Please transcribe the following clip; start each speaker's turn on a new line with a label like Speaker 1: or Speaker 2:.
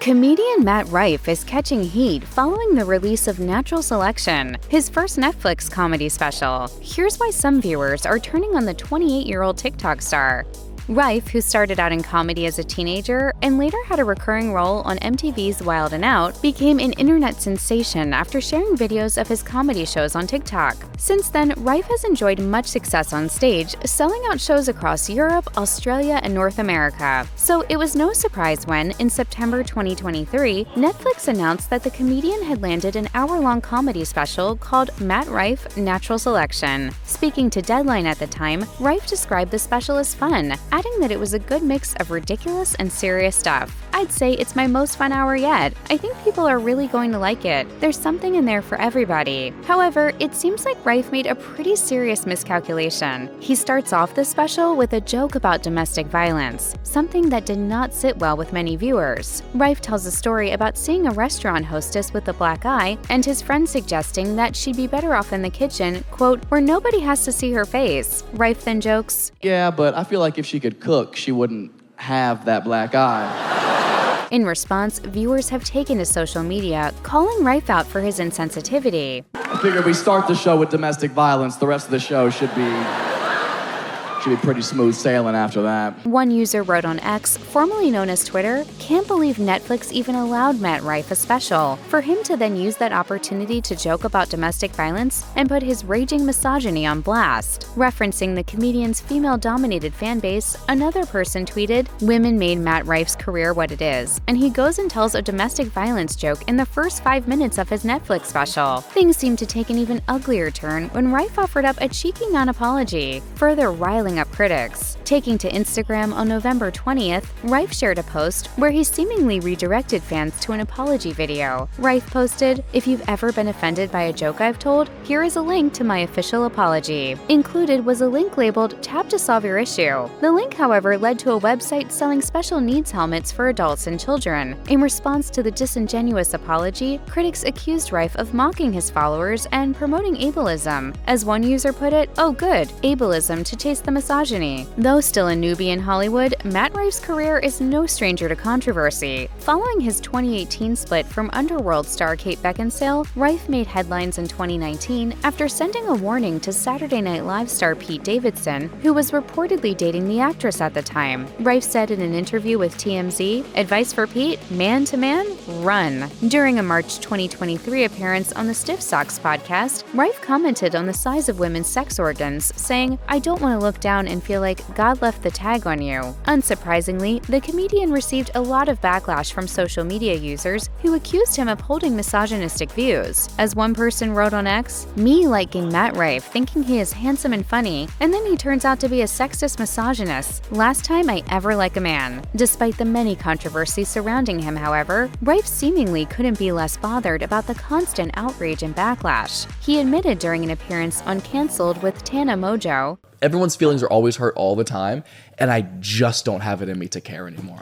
Speaker 1: Comedian Matt Rife is catching heat following the release of Natural Selection, his first Netflix comedy special. Here's why some viewers are turning on the 28-year-old TikTok star. Rife, who started out in comedy as a teenager and later had a recurring role on MTV's Wild 'N Out, became an internet sensation after sharing videos of his comedy shows on TikTok. Since then, Rife has enjoyed much success on stage, selling out shows across Europe, Australia, and North America. So it was no surprise when, in September 2023, Netflix announced that the comedian had landed an hour-long comedy special called Matt Rife Natural Selection. Speaking to Deadline at the time, Rife described the special as fun, adding that it was a good mix of ridiculous and serious stuff. "I'd say it's my most fun hour yet. I think people are really going to like it. There's something in there for everybody." However, it seems like Rife made a pretty serious miscalculation. He starts off the special with a joke about domestic violence, something that did not sit well with many viewers. Rife tells a story about seeing a restaurant hostess with a black eye and his friend suggesting that she'd be better off in the kitchen, quote, "where nobody has to see her face." Rife then jokes,
Speaker 2: "Yeah, but I feel like if she could cook, she wouldn't have that black eye."
Speaker 1: In response, viewers have taken to social media, calling Rife out for his insensitivity.
Speaker 2: I figure we start the show with domestic violence, the rest of the show should be pretty smooth sailing after that.
Speaker 1: One user wrote on X, formerly known as Twitter, "Can't believe Netflix even allowed Matt Rife a special. For him to then use that opportunity to joke about domestic violence and put his raging misogyny on blast." Referencing the comedian's female-dominated fan base, another person tweeted, "Women made Matt Rife's career what it is, and he goes and tells a domestic violence joke in the first 5 minutes of his Netflix special." Things seemed to take an even uglier turn when Rife offered up a cheeky non-apology, further riling up critics. Taking to Instagram on November 20th, Rife shared a post where he seemingly redirected fans to an apology video. Rife posted, "If you've ever been offended by a joke I've told, here is a link to my official apology." Included was a link labeled "Tap to solve your issue." The link, however, led to a website selling special needs helmets for adults and children. In response to the disingenuous apology, critics accused Rife of mocking his followers and promoting ableism. As one user put it, "Oh good, ableism to chase the misogyny." Though still a newbie in Hollywood, Matt Rife's career is no stranger to controversy. Following his 2018 split from Underworld star Kate Beckinsale, Rife made headlines in 2019 after sending a warning to Saturday Night Live star Pete Davidson, who was reportedly dating the actress at the time. Rife said in an interview with TMZ, "Advice for Pete? Man to man? Run." During a March 2023 appearance on the Stiff Socks podcast, Rife commented on the size of women's sex organs, saying, "I don't want to look down and feel like God left the tag on you." Unsurprisingly, the comedian received a lot of backlash from social media users who accused him of holding misogynistic views. As one person wrote on X, "Me liking Matt Rife, thinking he is handsome and funny, and then he turns out to be a sexist misogynist. Last time I ever like a man." Despite the many controversies surrounding him, however, Rife seemingly couldn't be less bothered about the constant outrage and backlash. He admitted during an appearance on Cancelled with Tana Mojo,
Speaker 3: "Everyone's feelings are always hurt all the time, and I just don't have it in me to care anymore."